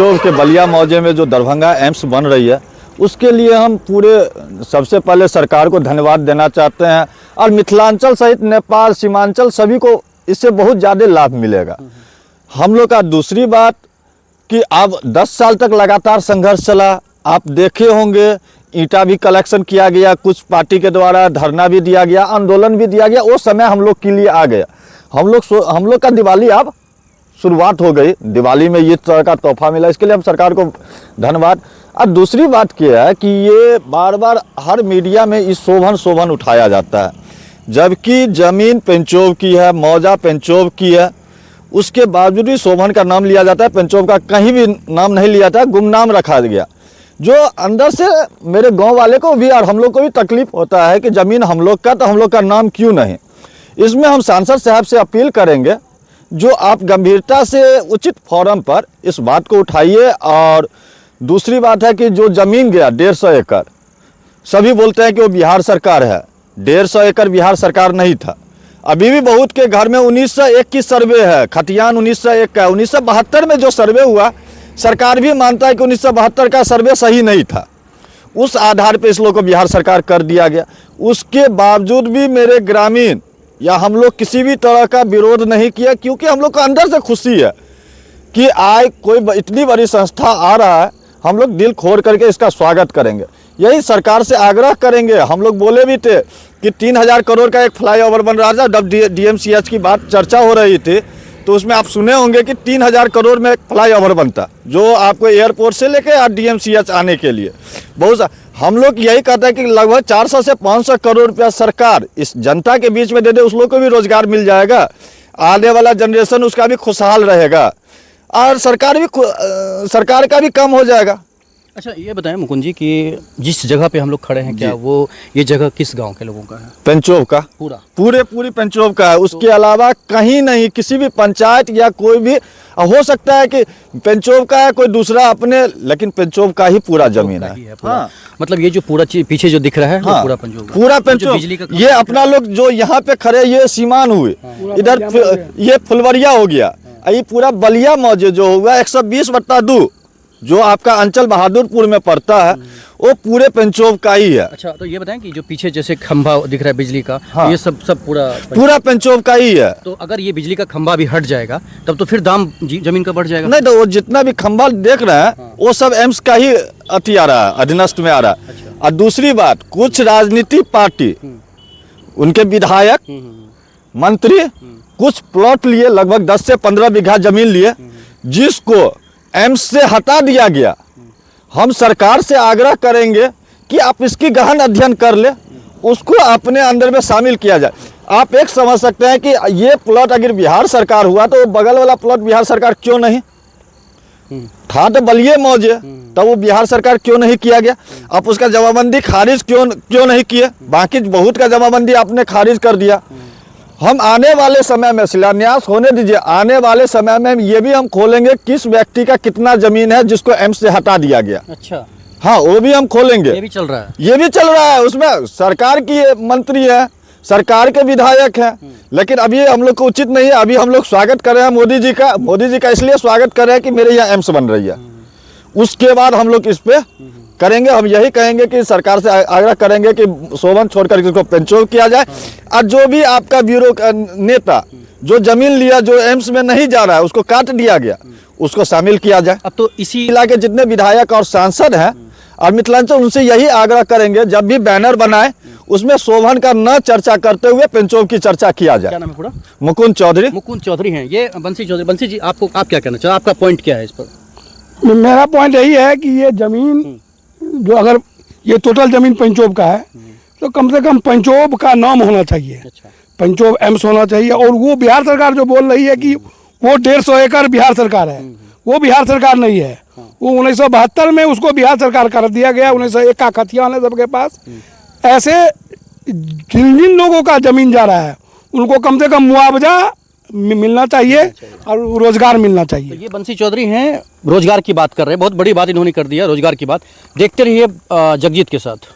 पेंचोव के बलिया मौजे में जो दरभंगा एम्स बन रही है, उसके लिए हम पूरे सबसे पहले सरकार को धन्यवाद देना चाहते हैं। और मिथिलांचल सहित नेपाल सीमांचल सभी को इससे बहुत ज़्यादा लाभ मिलेगा हम लोग का। दूसरी बात कि अब 10 साल तक लगातार संघर्ष चला, आप देखे होंगे, ईंटा भी कलेक्शन किया गया, कुछ पार्टी के द्वारा धरना भी दिया गया, आंदोलन भी दिया गया, वो समय हम लोग के लिए आ गया। हम लोग का दिवाली अब शुरुआत हो गई, दिवाली में ये तरह का तोहफा मिला, इसके लिए हम सरकार को धन्यवाद। और दूसरी बात क्या है कि ये बार बार हर मीडिया में इस शोभन उठाया जाता है, जबकि ज़मीन पेंचोव की है, मौजा पेंचोव की है, उसके बावजूद भी शोभन का नाम लिया जाता है, पेंचोव का कहीं भी नाम नहीं लिया था, गुमनाम रखा गया। जो अंदर से मेरे गांव वाले को भी और हम लोग को भी तकलीफ होता है कि ज़मीन हम लोग का, तो हम लोग का नाम क्यों नहीं। इसमें हम सांसद साहब से अपील करेंगे, जो आप गंभीरता से उचित फोरम पर इस बात को उठाइए। और दूसरी बात है कि जो ज़मीन गया 150 एकड़, सभी बोलते हैं कि वो बिहार सरकार है, 150 एकड़ बिहार सरकार नहीं था। अभी भी बहुत के घर में 1901 की सर्वे है, खतियान 1901 का है। 1972 में जो सर्वे हुआ, सरकार भी मानता है कि 1972 का सर्वे सही नहीं था, उस आधार पे इस लोग को बिहार सरकार कर दिया गया। उसके बावजूद भी मेरे ग्रामीण या हम लोग किसी भी तरह का विरोध नहीं किया, क्योंकि हम लोग को अंदर से खुशी है कि आज कोई इतनी बड़ी संस्था आ रहा है, हम लोग दिल खोल करके इसका स्वागत करेंगे। यही सरकार से आग्रह करेंगे। हम लोग बोले भी थे कि 3000 करोड़ का एक फ्लाईओवर बन रहा था, जब DMCH की बात चर्चा हो रही थी, तो उसमें आप सुने होंगे कि 3000 करोड़ में एक फ्लाईओवर बनता, जो आपको एयरपोर्ट से लेके और DMCH आने के लिए बहुत। हम लोग यही कहते हैं कि लगभग 400 से 500 करोड़ रुपया सरकार इस जनता के बीच में दे दे, उस लोग को भी रोजगार मिल जाएगा, आने वाला जनरेशन उसका भी खुशहाल रहेगा और सरकार का भी कम हो जाएगा। अच्छा, ये बताएं मुकुंद जी कि जिस जगह पे हम लोग खड़े हैं, क्या वो ये जगह किस गांव के लोगों का है? पेंचोव का, पूरी पेंचोव का है। उसके अलावा कहीं नहीं, किसी भी पंचायत या कोई भी हो सकता है कि पेंचोव का है, कोई दूसरा अपने, लेकिन पेंचोव का ही पूरा जमीन है। हाँ, मतलब ये जो पूरा पीछे जो दिख रहा है, हाँ, पूरा पेंचोव, पूरा पेंचोव। ये अपना लोग जो यहाँ पे खड़े, ये सीमान हुए, इधर ये फुलवरिया हो गया, ये पूरा बलिया मौजे जो होगा 120/2 जो आपका अंचल बहादुरपुर में पड़ता है, वो पूरे पेंचोव का ही है। अच्छा, तो ये बताएं कि जो पीछे जैसे खंभा दिख रहा है बिजली का, हाँ, ये सब पूरा पेंचोव का ही है। तो अगर ये बिजली का खंभा भी हट जाएगा, तब तो फिर दाम जमीन का बढ़ जाएगा? नहीं, तो वो जितना भी खंभा देख रहे हैं, हाँ, वो सब एम्स का ही अति आ रहा है, अधीनस्थ में आ रहा है। अच्छा। और दूसरी बात, कुछ राजनीतिक पार्टी, उनके विधायक, मंत्री कुछ प्लॉट लिए, लगभग 10 से 15 बीघा जमीन लिए, जिसको एम्स से हटा दिया गया। हम सरकार से आग्रह करेंगे कि आप इसकी गहन अध्ययन कर ले, उसको अपने अंदर में शामिल किया जाए। आप एक समझ सकते हैं कि ये प्लॉट अगर बिहार सरकार हुआ, तो बगल वाला प्लॉट बिहार सरकार क्यों नहीं था? तो बलिए मौजे, तो वो बिहार सरकार क्यों नहीं किया गया? आप उसका जमाबंदी खारिज क्यों नहीं किए? बाकी बहुत का जमाबंदी आपने खारिज कर दिया। हम आने वाले समय में, शिलान्यास होने दीजिए, आने वाले समय में ये भी हम खोलेंगे किस व्यक्ति का कितना जमीन है जिसको एम्स से हटा दिया गया। अच्छा, हाँ, वो भी हम खोलेंगे। ये भी चल रहा है? ये भी चल रहा है। उसमें सरकार की मंत्री है, सरकार के विधायक है, लेकिन अभी हम लोग को उचित नहीं है। अभी हम लोग स्वागत कर रहे हैं मोदी जी का इसलिए स्वागत कर रहे हैं कि मेरे यहाँ एम्स बन रही है। उसके बाद हम लोग इस पे करेंगे। हम यही कहेंगे कि सरकार से आग्रह करेंगे कि शोभन छोड़कर इसको पेंचोव किया जाए। और जो भी आपका ब्यूरो का नेता जो जमीन लिया, जो एम्स में नहीं जा रहा है, उसको काट दिया गया, उसको शामिल किया जाए। अब तो इसी इलाके जितने विधायक और सांसद हैं और मिथिलांचल, उनसे यही आग्रह करेंगे, जब भी बैनर बनाए उसमें शोभन का न चर्चा करते हुए पेंचोव की चर्चा किया जाए। क्या नाम है पूरा? मुकुंद चौधरी हैं ये। बंसी चौधरी, बंसी जी, आप क्या कहना चाहे? आपका पॉइंट क्या है इस पर? मेरा पॉइंट यही है कि ये जमीन जो, अगर ये टोटल जमीन पेंचोव का है, तो कम से कम पेंचोव का नाम होना चाहिए। अच्छा। पेंचोव एम्स होना चाहिए। और वो बिहार सरकार जो बोल रही है कि वो 150 एकड़ बिहार सरकार है, वो बिहार सरकार नहीं है। वो 1972 में उसको बिहार सरकार कर दिया गया। 1901 का खतियान है सबके पास। ऐसे जिन लोगों का जमीन जा रहा है, उनको कम से कम मुआवजा मिलना चाहिए और रोजगार मिलना चाहिए। तो ये बंसी चौधरी हैं, रोजगार की बात कर रहे हैं। बहुत बड़ी बात इन्होंने कर दिया, रोजगार की बात। देखते रहिए जगजीत के साथ।